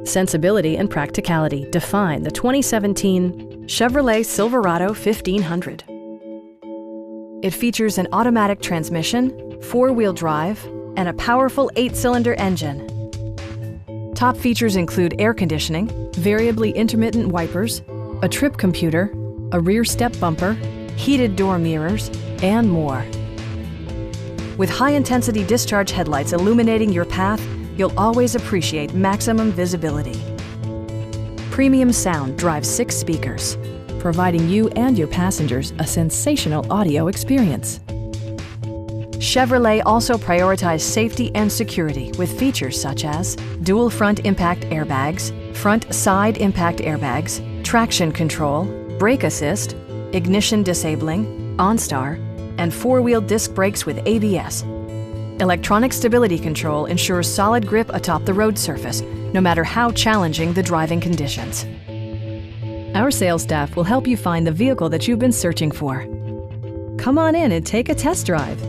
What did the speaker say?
Sensibility and practicality define the 2017 Chevrolet Silverado 1500. It features an automatic transmission, four-wheel drive, and a powerful 8-cylinder engine. Top features include air conditioning, variably intermittent wipers, a trip computer, a rear step bumper, heated door mirrors, and more. With high-intensity discharge headlights illuminating your path, you'll always appreciate maximum visibility. Premium sound drives 6 speakers, providing you and your passengers a sensational audio experience. Chevrolet also prioritized safety and security with features such as dual front impact airbags, front side impact airbags, traction control, brake assist, ignition disabling, OnStar, and 4-wheel disc brakes with ABS. Electronic stability control ensures solid grip atop the road surface, no matter how challenging the driving conditions. Our sales staff will help you find the vehicle that you've been searching for. Come on in and take a test drive.